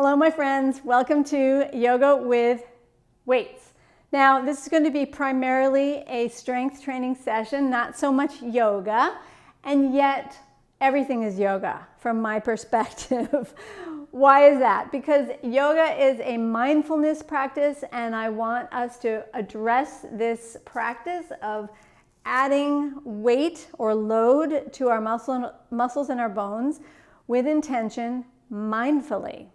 Hello, my friends. Welcome to Yoga with Weights. Now, this is going to be primarily a strength training session, not so much yoga, and yet everything is yoga from my perspective. Why is that? Because yoga is a mindfulness practice, and I want us to address this practice of adding weight or load to our muscles and our bones with intention mindfully.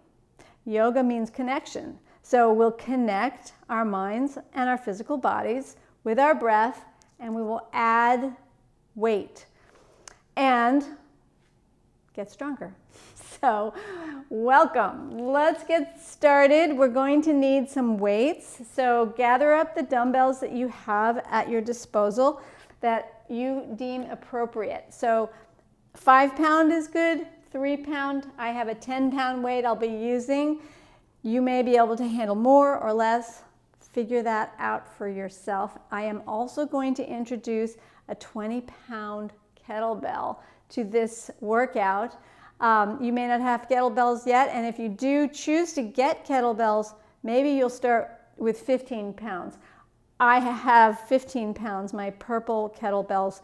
Yoga means connection. So we'll connect our minds and our physical bodies with our breath, and we will add weight and get stronger. So welcome. Let's get started. We're going to need some weights. So gather up the dumbbells that you have at your disposal that you deem appropriate. So 5 pound is good. 3 pound, I have a 10-pound weight I'll be using. You may be able to handle more or less. Figure that out for yourself. I am also going to introduce a 20-pound kettlebell to this workout. You may not have kettlebells yet, and if you do choose to get kettlebells, maybe you'll start with 15 pounds. I have 15 pounds. My purple kettlebells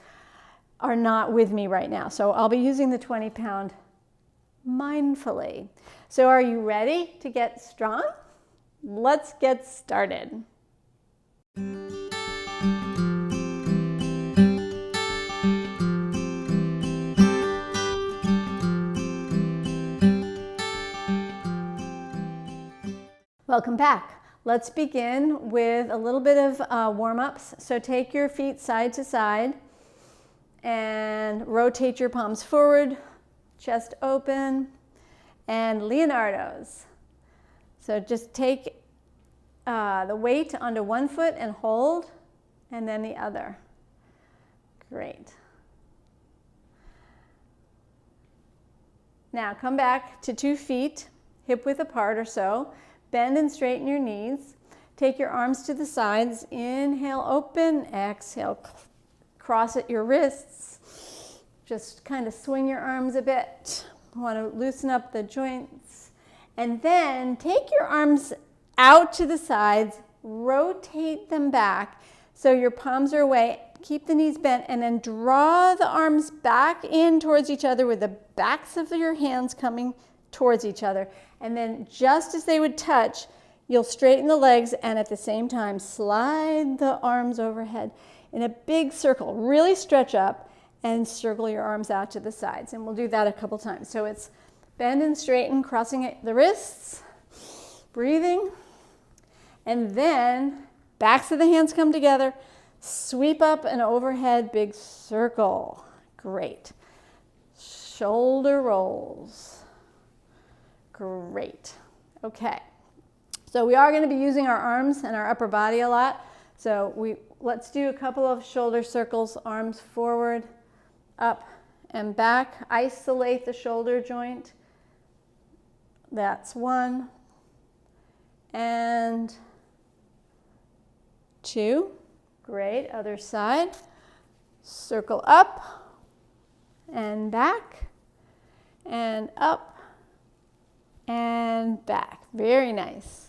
are not with me right now, so I'll be using the 20-pound mindfully. So are you ready to get strong? Let's get started. Welcome back. Let's begin with a little bit of warm-ups. So take your feet side to side and rotate your palms forward, chest open, and Leonardo's. So just take the weight onto one foot and hold, and then the other. Great. Now come back to 2 feet, hip width apart or so. Bend and straighten your knees. Take your arms to the sides. Inhale, open. Exhale, cross at your wrists. Just kind of swing your arms a bit. Want to loosen up the joints. And then take your arms out to the sides. Rotate them back so your palms are away. Keep the knees bent, and then draw the arms back in towards each other with the backs of your hands coming towards each other. And then just as they would touch, you'll straighten the legs and at the same time slide the arms overhead in a big circle. Really stretch up and circle your arms out to the sides. And we'll do that a couple times. So it's bend and straighten, crossing the wrists, breathing, and then backs of the hands come together, sweep up and overhead, big circle. Great. Shoulder rolls. Great. Okay. So we are going to be using our arms and our upper body a lot. So let's do a couple of shoulder circles, arms forward, up and back. Isolate the shoulder joint. That's 1 and 2. Great. Other side. Circle up and back and up and back. Very nice.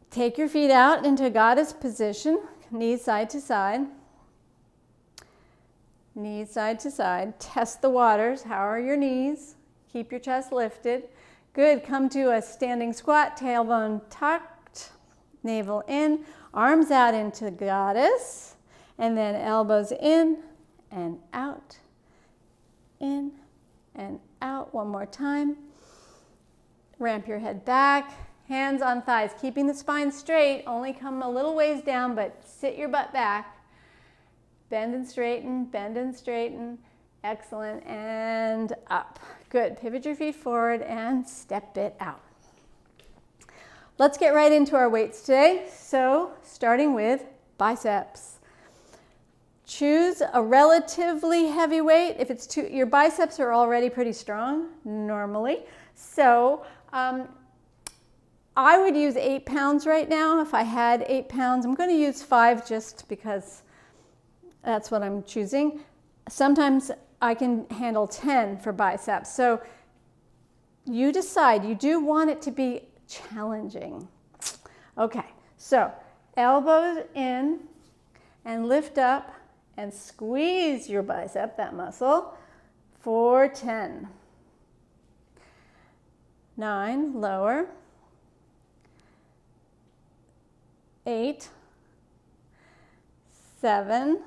Take your feet out into goddess position, knees side to side. Knees side to side. Test the waters. How are your knees? Keep your chest lifted. Good. Come to a standing squat, tailbone tucked, navel in, arms out into goddess, and then elbows in and out, in and out. One more time. Ramp your head back, hands on thighs, keeping the spine straight. Only come a little ways down, but sit your butt back. Bend and straighten, bend and straighten. Excellent. And up. Good. Pivot your feet forward and step it out. Let's get right into our weights today. So starting with biceps. Choose a relatively heavy weight. If it's your biceps are already pretty strong normally. So I would use 8 pounds right now. If I had 8 pounds, I'm going to use 5 just because that's what I'm choosing. Sometimes I can handle 10 for biceps. So you decide. You do want it to be challenging. Okay, so elbows in and lift up and squeeze your bicep, that muscle, for 10. 9, lower. 8, 7,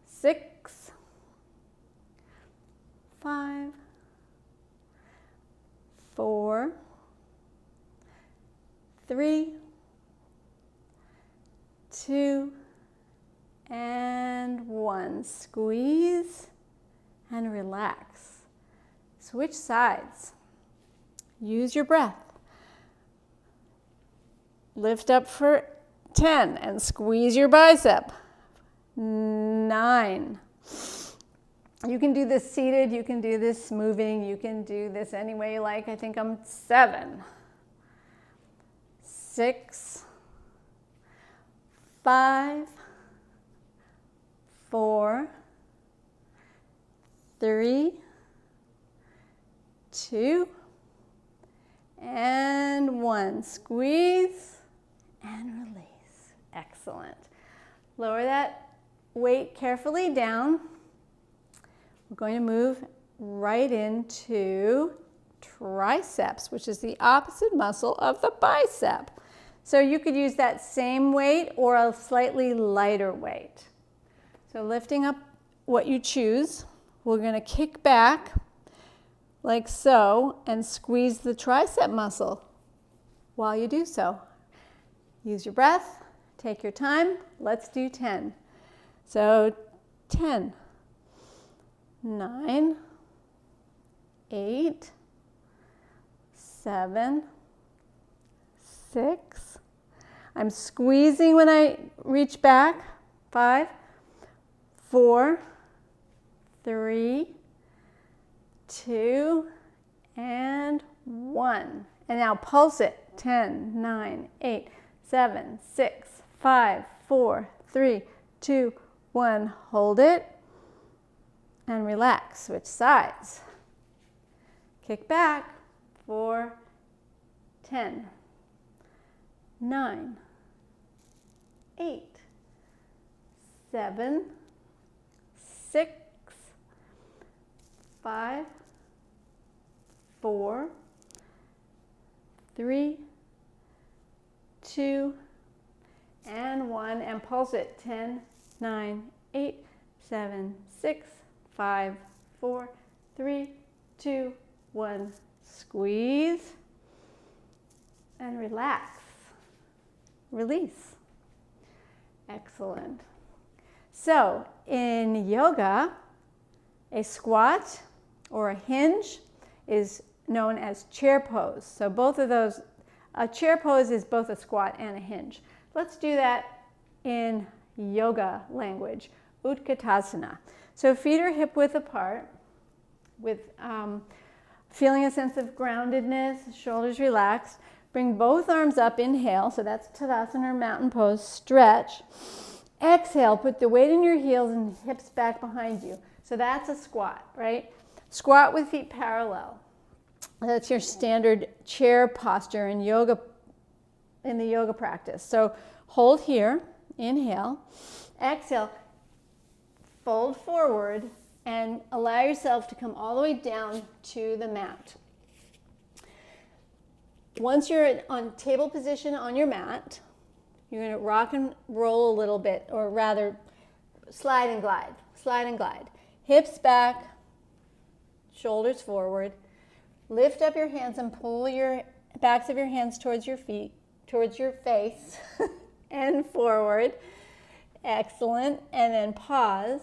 6, 5, 4, 3, 2, and 1. Squeeze and relax. Switch sides. Use your breath. Lift up for 10 and squeeze your bicep. 9. You can do this seated, you can do this moving, you can do this any way you like. I think I'm 7. 6, 5, 4, 3, 2, and 1. Squeeze and release. Excellent. Lower that weight carefully down. We're going to move right into triceps, which is the opposite muscle of the bicep. So you could use that same weight or a slightly lighter weight. So lifting up what you choose, we're going to kick back like so and squeeze the tricep muscle while you do so. Use your breath, take your time. Let's do 10. So 10, 9, 8, 7, 6. I'm squeezing when I reach back. 5, 4, 3, 2, and 1. And now pulse it. 10, 9, 8, 7, 6, 5, 4, 3, 2, 1. Hold it and relax. Switch sides. Kick back for 10, 9, 8, 7, 6, 5, 4, 3, 2, and 1. And pulse it. 10, 9, 8, 7, 6, 5, 4, 3, 2, 1. Squeeze and relax. Release. Excellent. So in yoga, a squat or a hinge is known as chair pose. So both of those, a chair pose is both a squat and a hinge. Let's do that in yoga language, Utkatasana. So feet are hip width apart with feeling a sense of groundedness, shoulders relaxed. Bring both arms up, inhale, so that's Tadasana or mountain pose, stretch. Exhale, put the weight in your heels and hips back behind you. So that's a squat, right? Squat with feet parallel. That's your standard chair posture in yoga, in the yoga practice. So hold here, inhale, exhale, fold forward, and allow yourself to come all the way down to the mat. Once you're on table position on your mat, you're going to rock and roll a little bit, or rather slide and glide, slide and glide. Hips back, shoulders forward. Lift up your hands and pull your backs of your hands towards your feet, towards your face, and forward. Excellent. And then pause.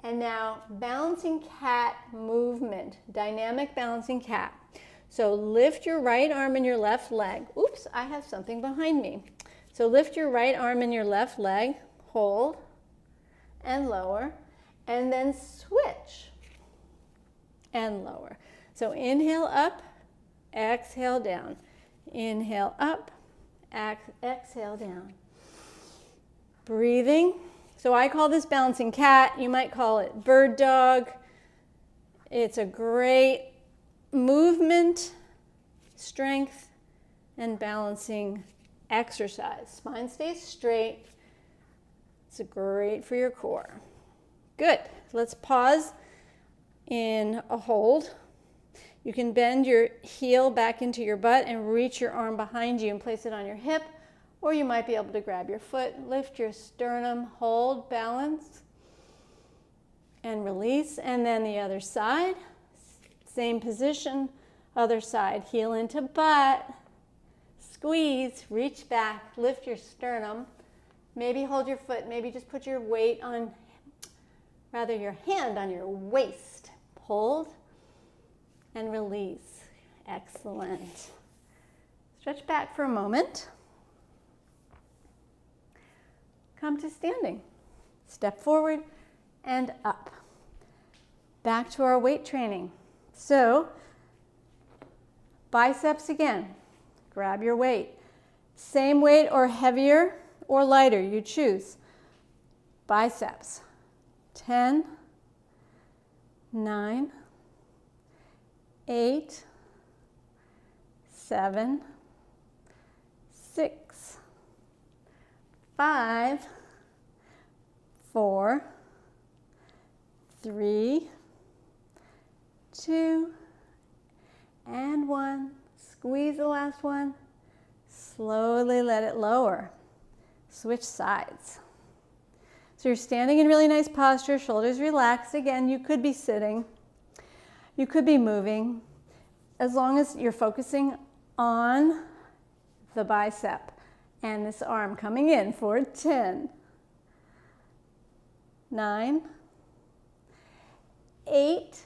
And now balancing cat movement, dynamic balancing cat. So lift your right arm and your left leg. Oops, I have something behind me. So lift your right arm and your left leg, hold, and lower, and then switch, and lower. So inhale up, exhale down. Inhale up, exhale down. Breathing. So I call this balancing cat. You might call it bird dog. It's a great movement, strength, and balancing exercise. Spine stays straight. It's great for your core. Good. Let's pause in a hold. You can bend your heel back into your butt and reach your arm behind you and place it on your hip, or you might be able to grab your foot, lift your sternum, hold, balance, and release. And then the other side, same position, other side, heel into butt, squeeze, reach back, lift your sternum, maybe hold your foot, maybe just put your weight on, rather your hand on your waist. Hold and release. Excellent. Stretch back for a moment. Come to standing. Step forward and up. Back to our weight training. So, biceps again. Grab your weight. Same weight or heavier or lighter, you choose. Biceps. 10, 9, 8, 7, 6, 5, 4, 3, 2, and 1. Squeeze the last one. Slowly let it lower. Switch sides. So you're standing in really nice posture, shoulders relaxed. Again, you could be sitting. You could be moving. As long as you're focusing on the bicep and this arm coming in for 10, 9, 8,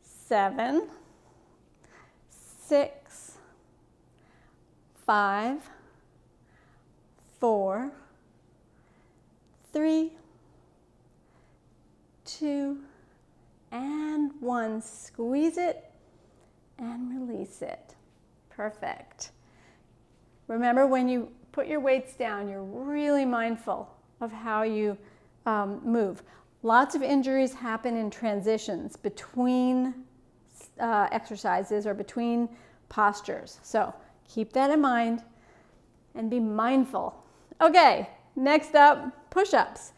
7, 6, 5, 4, 3, 2, and 1. Squeeze it and release it. Perfect. Remember, when you put your weights down, you're really mindful of how you move. Lots of injuries happen in transitions between exercises or between postures. So keep that in mind and be mindful. Okay, next up, push-ups.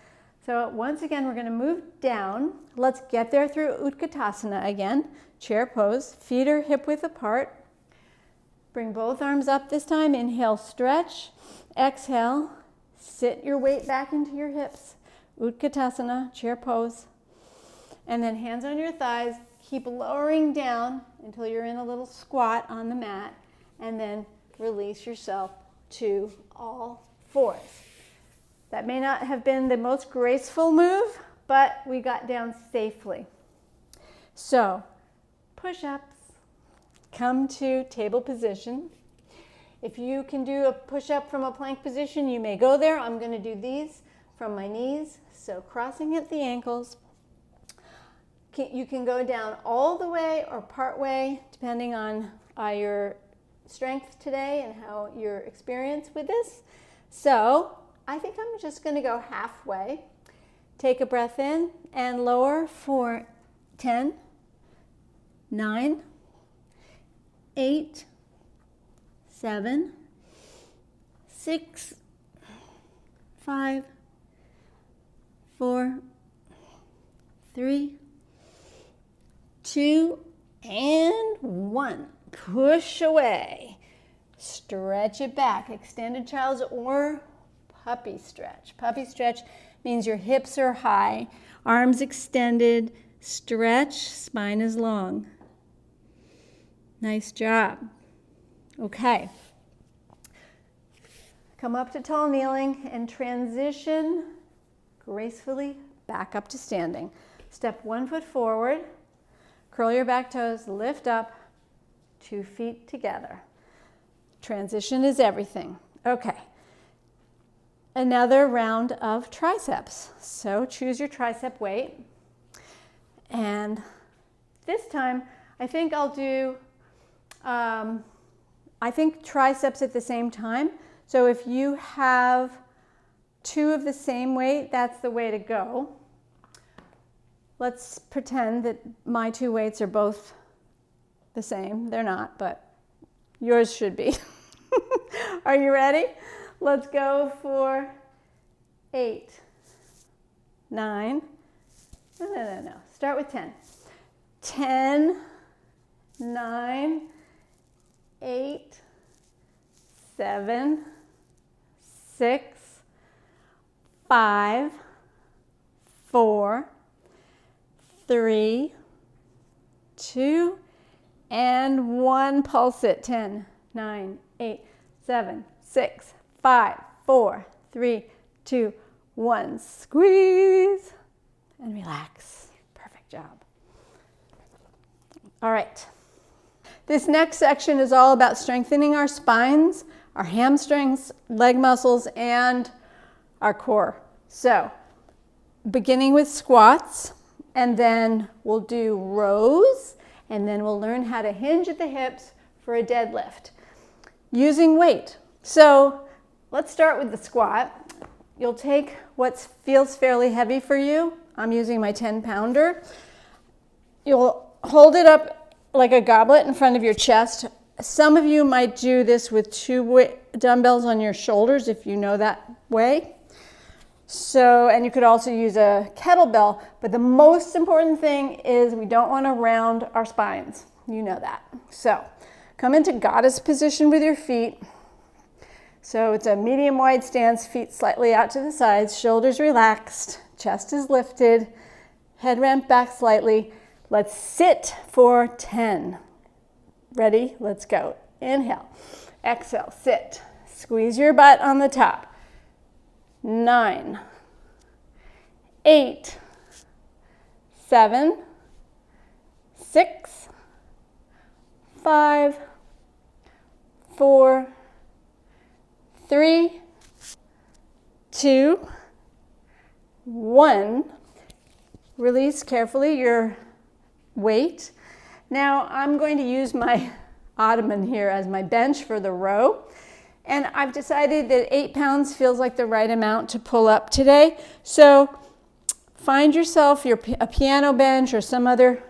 So once again, we're going to move down. Let's get there through Utkatasana again. Chair pose, feet are hip width apart. Bring both arms up this time. Inhale, stretch. Exhale, sit your weight back into your hips. Utkatasana, chair pose. And then hands on your thighs. Keep lowering down until you're in a little squat on the mat. And then release yourself to all fours. That may not have been the most graceful move, but we got down safely. So, push-ups. Come to table position. If you can do a push-up from a plank position, you may go there. I'm going to do these from my knees. So crossing at the ankles. You can go down all the way or part way, depending on your strength today and how your experience with this. So I think I'm just going to go halfway. Take a breath in and lower for 10, 9, 8, 7, 6, 5, 4, 3, 2, and 1. Push away. Stretch it back. Extended child's or puppy stretch. Puppy stretch means your hips are high, arms extended, stretch, spine is long. Nice job. Okay. Come up to tall kneeling and transition gracefully back up to standing. Step 1 foot forward, curl your back toes, lift up, 2 feet together. Transition is everything. Okay. Another round of triceps. So choose your tricep weight. And this time, I think I'll do, triceps at the same time. So if you have 2 of the same weight, that's the way to go. Let's pretend that my 2 weights are both the same. They're not, but yours should be. Are you ready? Let's go for 8, 9, no. Start with 10. 10, 9, 8, 7, 6, 5, 4, 3, 2, and 1. Pulse it. 10, 9, 8, 7, 6, 5, 4, 3, 2, 1. Squeeze and relax. Perfect job. All right. This next section is all about strengthening our spines, our hamstrings, leg muscles, and our core. So, beginning with squats, and then we'll do rows, and then we'll learn how to hinge at the hips for a deadlift using weight. So, let's start with the squat. You'll take what feels fairly heavy for you. I'm using my 10-pounder. You'll hold it up like a goblet in front of your chest. Some of you might do this with 2 dumbbells on your shoulders if you know that way. So, and you could also use a kettlebell, but the most important thing is we don't want to round our spines. You know that. So, come into goddess position with your feet. So it's a medium wide stance, feet slightly out to the sides, shoulders relaxed, chest is lifted, head ramped back slightly. Let's sit for 10. Ready? Let's go. Inhale, exhale, sit. Squeeze your butt on the top. 9, 8, 7, 6, 5, 4, 3, 2, 1. Release carefully your weight. Now I'm going to use my ottoman here as my bench for the row. And I've decided that 8 pounds feels like the right amount to pull up today. So find yourself a piano bench or some other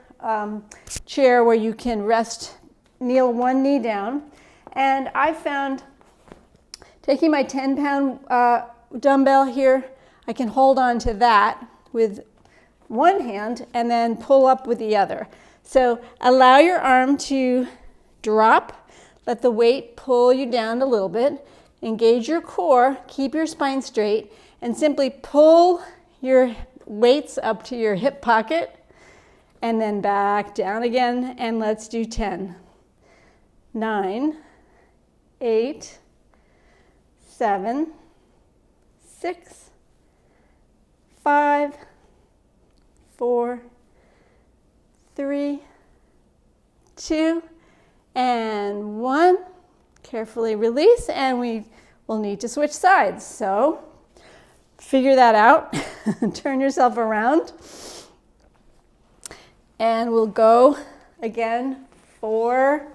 chair where you can rest, kneel one knee down. And I found taking my 10-pound dumbbell here, I can hold on to that with one hand and then pull up with the other. So allow your arm to drop, let the weight pull you down a little bit, engage your core, keep your spine straight, and simply pull your weights up to your hip pocket and then back down again, and let's do 10, 9, 8, 7, 6, 5, 4, 3, 2, and 1. Carefully release, and we will need to switch sides. So figure that out. Turn yourself around. And we'll go again for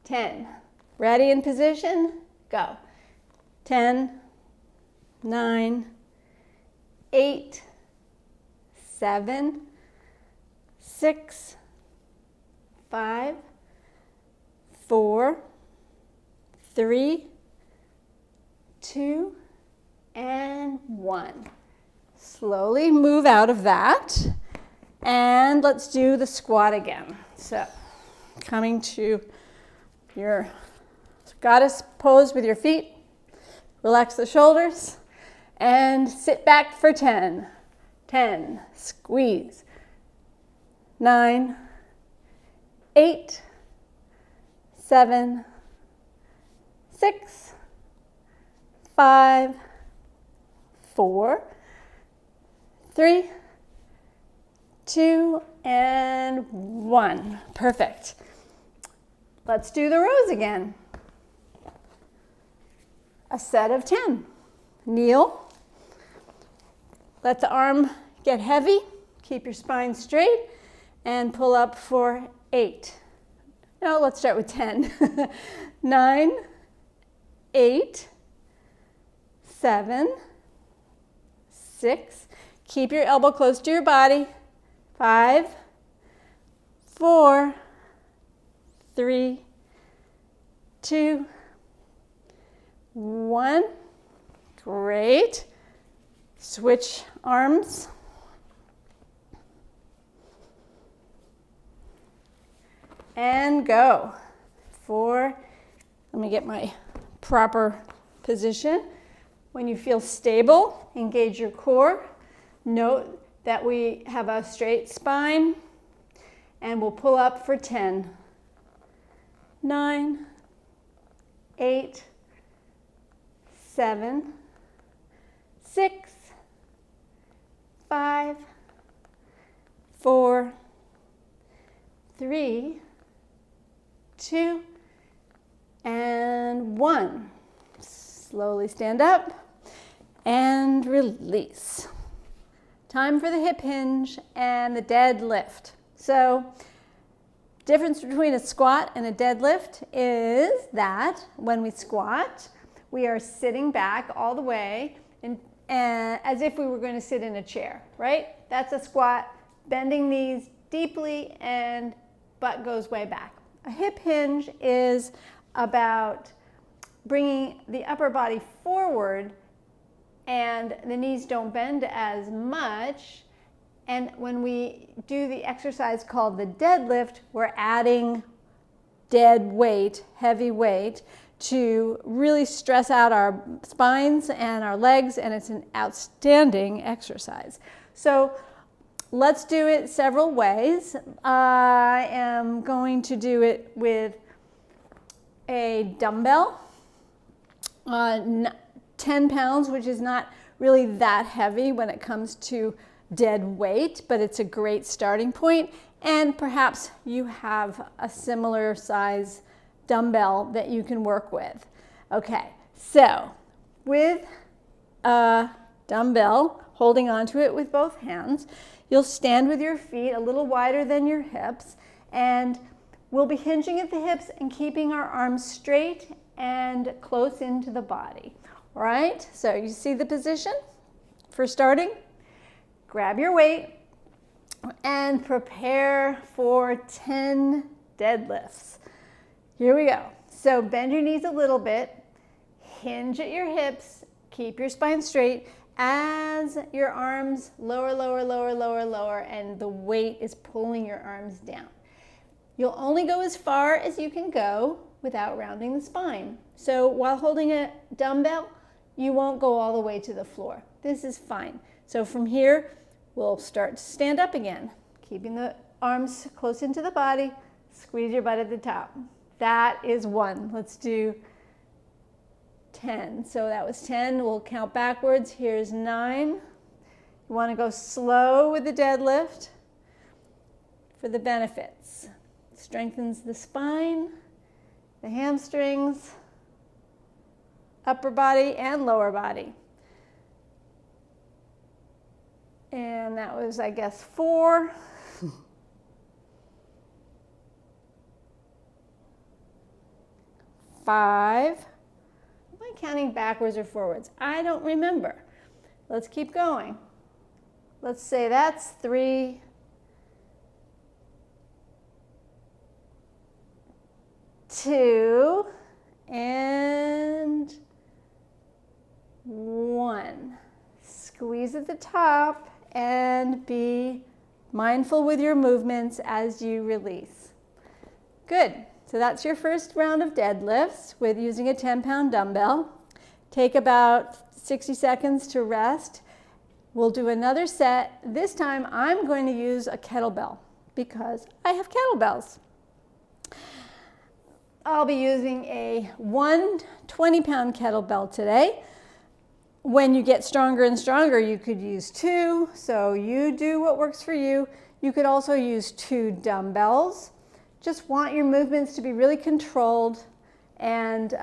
10. Ready in position? Go. 10, 9, 8, 7, 6, 5, 4, 3, 2, and 1. Slowly move out of that. And let's do the squat again. So, coming to your goddess pose with your feet. Relax the shoulders. And sit back for 10. 10. Squeeze. 9, 8, 7, 6, 5, 4, 3, 2, and 1. Perfect. Let's do the rows again. A set of 10. Kneel. Let the arm get heavy. Keep your spine straight. And pull up for 8. No, let's start with 10. 9, 8, 7, 6. Keep your elbow close to your body. 5, 4, 3, 2, 1. Great. Switch arms. And go. 4, let me get my proper position. When you feel stable, engage your core. Note that we have a straight spine, and we'll pull up for 10, 9, 8, 7, 6, 5, 4, 3, 2, and 1. Slowly stand up and release. Time for the hip hinge and the deadlift. So, difference between a squat and a deadlift is that when we squat, we are sitting back all the way and as if we were going to sit in a chair, right? That's a squat, bending knees deeply and butt goes way back. A hip hinge is about bringing the upper body forward and the knees don't bend as much. And when we do the exercise called the deadlift, we're adding dead weight, heavy weight, to really stress out our spines and our legs, and it's an outstanding exercise. So let's do it several ways. I am going to do it with a dumbbell, 10 pounds, which is not really that heavy when it comes to dead weight, but it's a great starting point. And perhaps you have a similar size dumbbell that you can work with. Okay, so with a dumbbell, holding onto it with both hands, you'll stand with your feet a little wider than your hips, and we'll be hinging at the hips and keeping our arms straight and close into the body. All right, so you see the position for starting? Grab your weight and prepare for 10 deadlifts. Here we go. So bend your knees a little bit, hinge at your hips, keep your spine straight as your arms lower, lower, lower, lower, lower, and the weight is pulling your arms down. You'll only go as far as you can go without rounding the spine. So while holding a dumbbell, you won't go all the way to the floor. This is fine. So from here, we'll start to stand up again, keeping the arms close into the body, squeeze your butt at the top. That is 1. Let's do 10. So that was 10. We'll count backwards. Here's 9. You want to go slow with the deadlift for the benefits. Strengthens the spine, the hamstrings, upper body and lower body. And that was, I guess, 4. 5. Am I counting backwards or forwards? I don't remember. Let's keep going. Let's say that's 3. 2 and 1. Squeeze at the top and be mindful with your movements as you release. Good. So that's your first round of deadlifts with using a 10-pound dumbbell. Take about 60 seconds to rest. We'll do another set. This time I'm going to use a kettlebell because I have kettlebells. I'll be using a 20-pound kettlebell today. When you get stronger and stronger, you could use 2. So you do what works for you. You could also use 2 dumbbells. Just want your movements to be really controlled and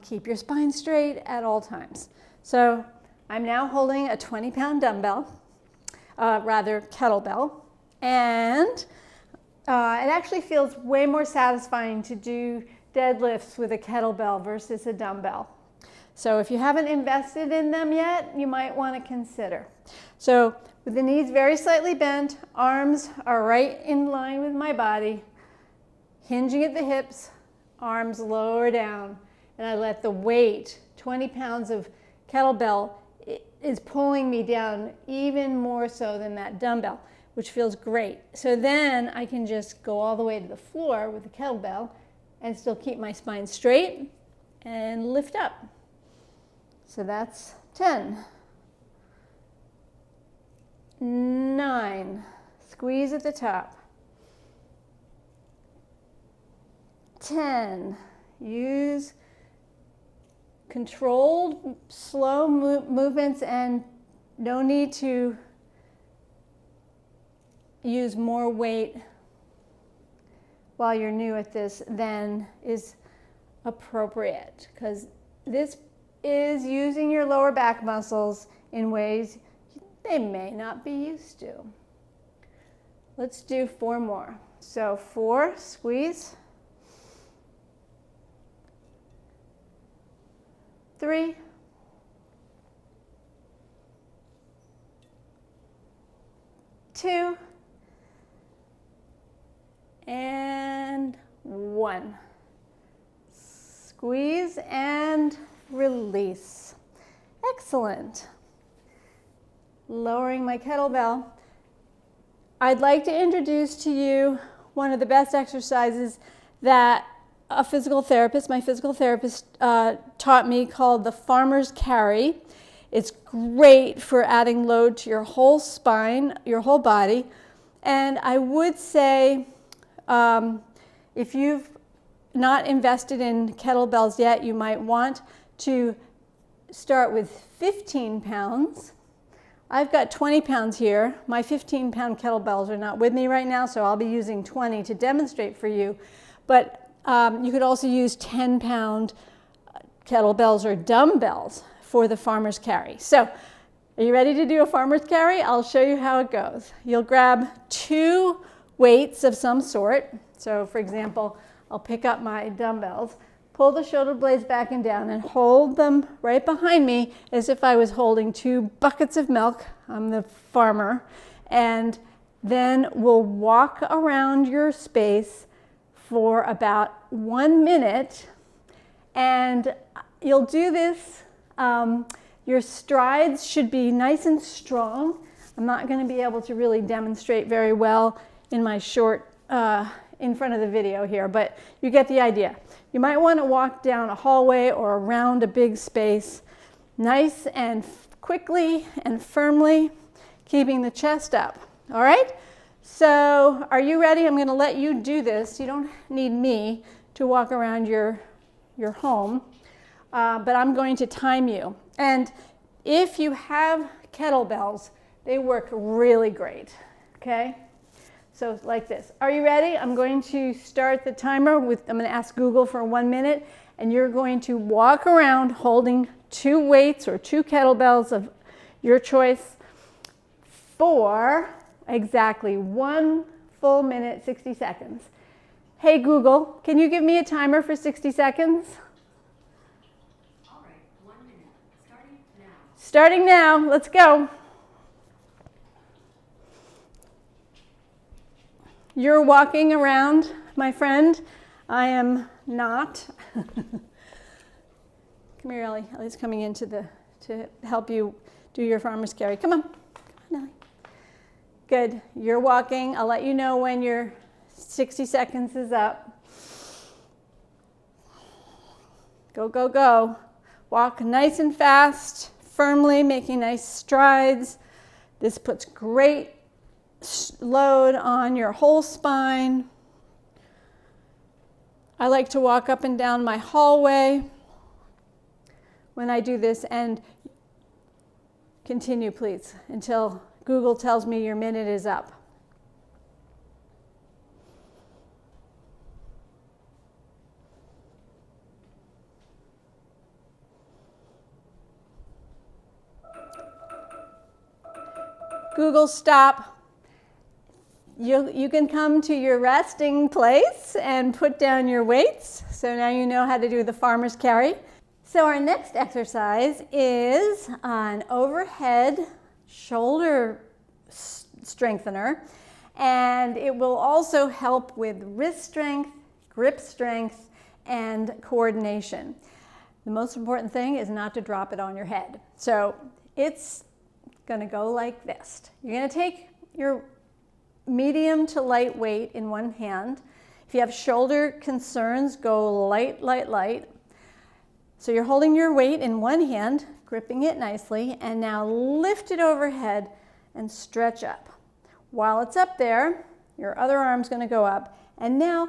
keep your spine straight at all times. So I'm now holding a 20-pound dumbbell, kettlebell, and it actually feels way more satisfying to do deadlifts with a kettlebell versus a dumbbell. So if you haven't invested in them yet, you might want to consider. So with the knees very slightly bent, arms are right in line with my body, hinging at the hips, arms lower down, and I let the weight, 20 pounds of kettlebell, is pulling me down even more so than that dumbbell, which feels great. So then I can just go all the way to the floor with the kettlebell and still keep my spine straight and lift up. So that's 10. 9. Squeeze at the top. 10. Use controlled, slow movements, and no need to use more weight while you're new at this than is appropriate, because this is using your lower back muscles in ways they may not be used to. Let's do 4 more. So 4, squeeze. 3, 2, and 1. Squeeze and release. Excellent. Lowering my kettlebell. I'd like to introduce to you one of the best exercises that my physical therapist taught me, called the farmer's carry. It's great for adding load to your whole spine, your whole body. And I would say, if you've not invested in kettlebells yet, you might want to start with 15 pounds. I've got 20 pounds here. My 15-pound kettlebells are not with me right now, so I'll be using 20 to demonstrate for you. But you could also use 10-pound kettlebells or dumbbells for the farmer's carry. So, are you ready to do a farmer's carry? I'll show you how it goes. You'll grab 2 weights of some sort. So, for example, I'll pick up my dumbbells, pull the shoulder blades back and down, and hold them right behind me as if I was holding 2 buckets of milk. I'm the farmer. And then we'll walk around your space for about 1 minute, and you'll do this. Your strides should be nice and strong. I'm not going to be able to really demonstrate very well in my short in front of the video here, but you get the idea. You might want to walk down a hallway or around a big space, nice and quickly and firmly, keeping the chest up. All right? So are you ready? I'm going to let you do this. You don't need me to walk around your home, but I'm going to time you. And if you have kettlebells, they work really great, okay? So like this. Are you ready? I'm going to start the timer I'm going to ask Google for 1 minute, and you're going to walk around holding 2 weights or 2 kettlebells of your choice for exactly 1 full minute, 60 seconds. Hey Google, can you give me a timer for 60 seconds? All right, 1 minute, starting now. Starting now, let's go. You're walking around, my friend. I am not. Come here, Ellie. Ellie's coming in to help you do your farmer's carry. Come on. Come on, Ellie. Good. You're walking. I'll let you know when your 60 seconds is up. Go, go, go. Walk nice and fast, firmly, making nice strides. This puts great load on your whole spine. I like to walk up and down my hallway when I do this, and continue, please, until Google tells me your minute is up. Google, stop. You can come to your resting place and put down your weights. So now you know how to do the farmer's carry. So our next exercise is an overhead shoulder strengthener, and it will also help with wrist strength, grip strength, and coordination. The most important thing is not to drop it on your head. So it's going to go like this. You're going to take your medium to light weight in one hand. If you have shoulder concerns, go light, light, light. So you're holding your weight in one hand, gripping it nicely, and now lift it overhead and stretch up. While it's up there, your other arm's going to go up. And now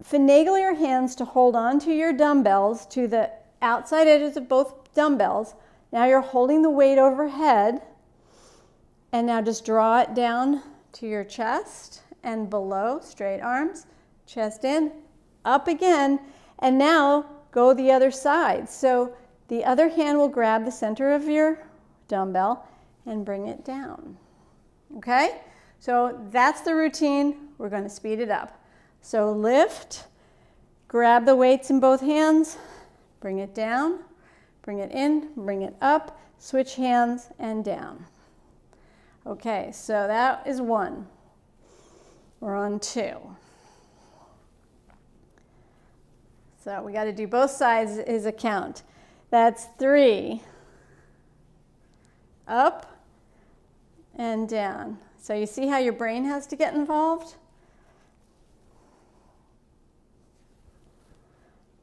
finagle your hands to hold onto your dumbbells, to the outside edges of both dumbbells. Now you're holding the weight overhead, and now just draw it down to your chest and below, straight arms, chest in, up again, and now go the other side. So the other hand will grab the center of your dumbbell and bring it down. Okay? So that's the routine. We're going to speed it up. So lift, grab the weights in both hands, bring it down, bring it in, bring it up, switch hands and down. Okay, so that is one. We're on two. So we got to do both sides is a count. That's 3. Up and down. So you see how your brain has to get involved?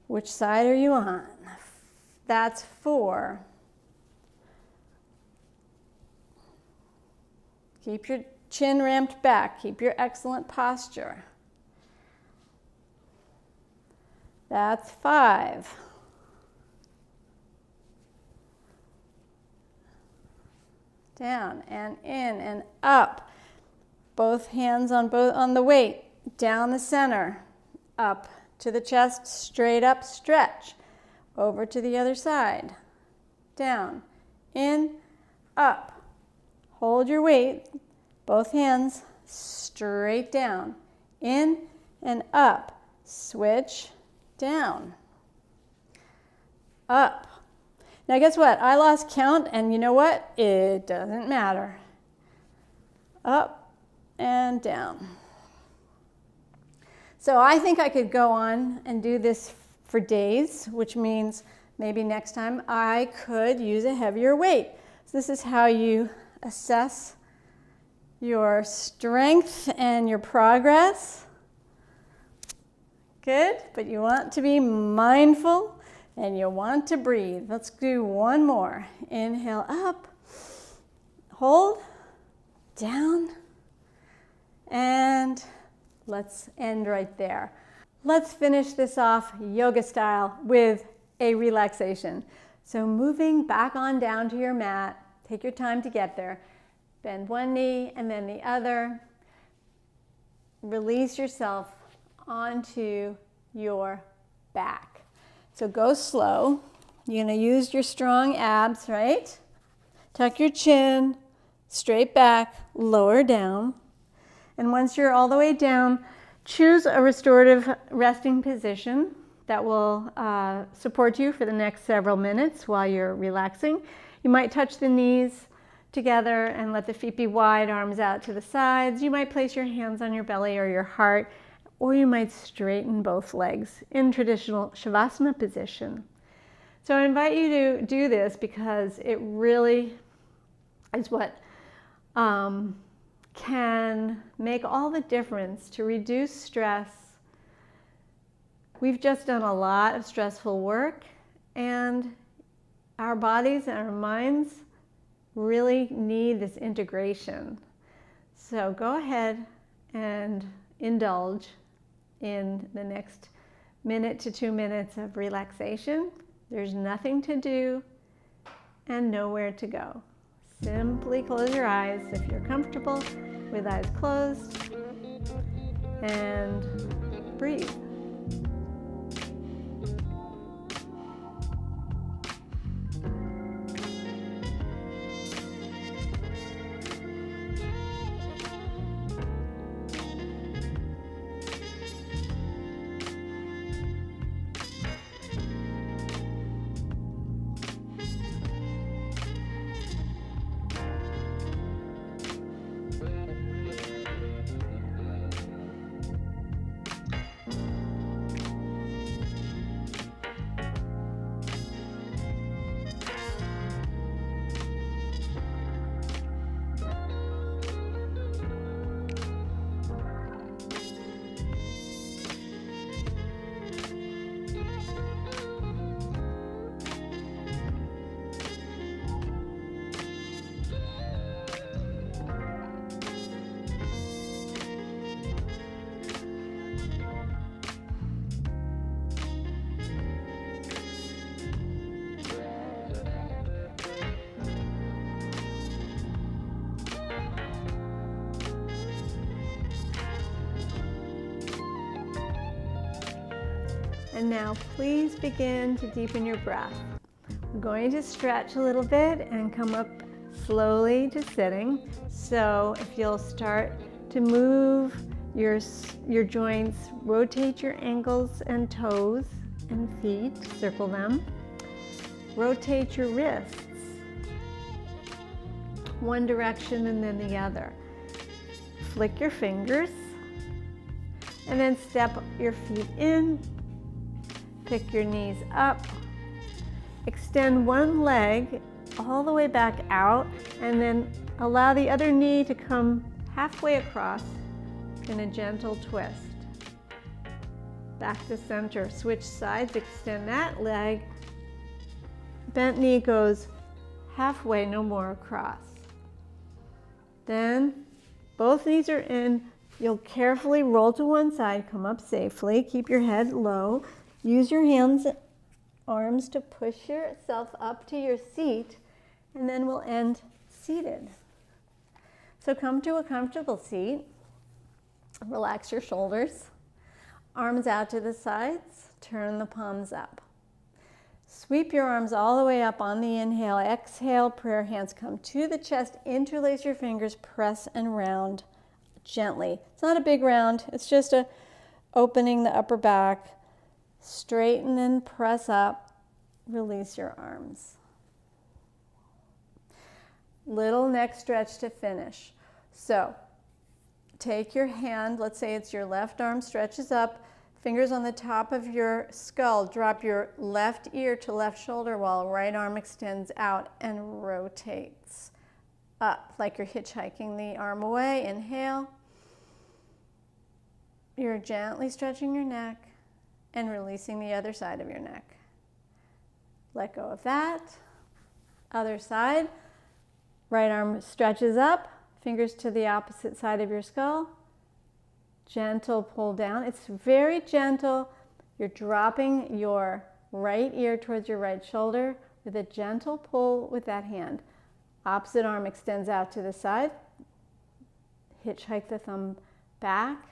Which side are you on? That's 4. Keep your chin ramped back. Keep your excellent posture. That's 5. Down and in and up. Both hands on the weight. Down the center. Up to the chest, straight up, stretch. Over to the other side. Down, in, up. Hold your weight. Both hands straight down. In and up. Switch. Down, up. Now guess what? I lost count, and you know what? It doesn't matter. Up and down. So I think I could go on and do this for days, which means maybe next time I could use a heavier weight. So this is how you assess your strength and your progress. Good, but you want to be mindful and you want to breathe. Let's do one more. Inhale up, hold, down, and let's end right there. Let's finish this off yoga style with a relaxation. So moving back on down to your mat, take your time to get there. Bend one knee and then the other. Release yourself onto your back. So go slow. You're going to use your strong abs, right? Tuck your chin, straight back, lower down. And once you're all the way down, choose a restorative resting position that will support you for the next several minutes while you're relaxing. You might touch the knees together and let the feet be wide, arms out to the sides. You might place your hands on your belly or your heart, or you might straighten both legs in traditional Savasana position. So I invite you to do this because it really is what can make all the difference to reduce stress. We've just done a lot of stressful work, and our bodies and our minds really need this integration. So go ahead and indulge in the next minute to 2 minutes of relaxation. There's nothing to do and nowhere to go. Simply close your eyes if you're comfortable with eyes closed and breathe. And now please begin to deepen your breath. I'm going to stretch a little bit and come up slowly to sitting. So if you'll start to move your joints, rotate your ankles and toes and feet, circle them. Rotate your wrists, one direction and then the other. Flick your fingers, and then step your feet in, pick your knees up, extend one leg all the way back out, and then allow the other knee to come halfway across in a gentle twist. Back to center, switch sides, extend that leg. Bent knee goes halfway, no more across. Then both knees are in. You'll carefully roll to one side, come up safely, keep your head low. Use your hands, arms to push yourself up to your seat, and then we'll end seated. So come to a comfortable seat. Relax your shoulders. Arms out to the sides, turn the palms up. Sweep your arms all the way up on the inhale. Exhale, prayer hands come to the chest. Interlace your fingers, press and round gently. It's not a big round, it's just opening the upper back. Straighten and press up. Release your arms. Little neck stretch to finish. So take your hand, let's say it's your left arm stretches up, fingers on the top of your skull, drop your left ear to left shoulder while right arm extends out and rotates up like you're hitchhiking the arm away. Inhale. You're gently stretching your neck and releasing the other side of your neck. Let go of that. Other side. Right arm stretches up, fingers to the opposite side of your skull. Gentle pull down. It's very gentle. You're dropping your right ear towards your right shoulder with a gentle pull with that hand. Opposite arm extends out to the side. Hitchhike the thumb back.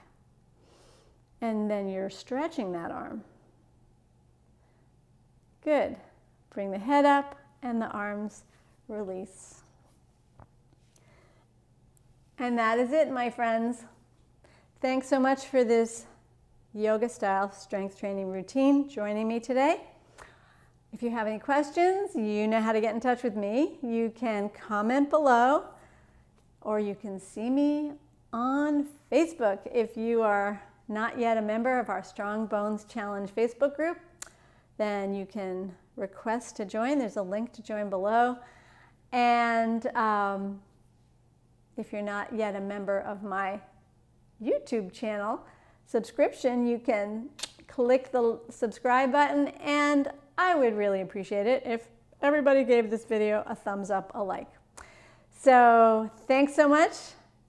And then you're stretching that arm. Good. Bring the head up and the arms release. And that is it, my friends. Thanks so much for this yoga style strength training routine joining me today. If you have any questions, you know how to get in touch with me. You can comment below, or you can see me on Facebook. If you are not yet a member of our Strong Bones Challenge Facebook group, then you can request to join. There's a link to join below. And if you're not yet a member of my YouTube channel subscription, you can click the subscribe button, and I would really appreciate it if everybody gave this video a thumbs up, a like. So thanks so much.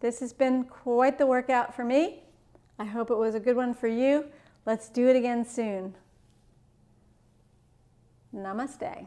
This has been quite the workout for me. I hope it was a good one for you. Let's do it again soon. Namaste.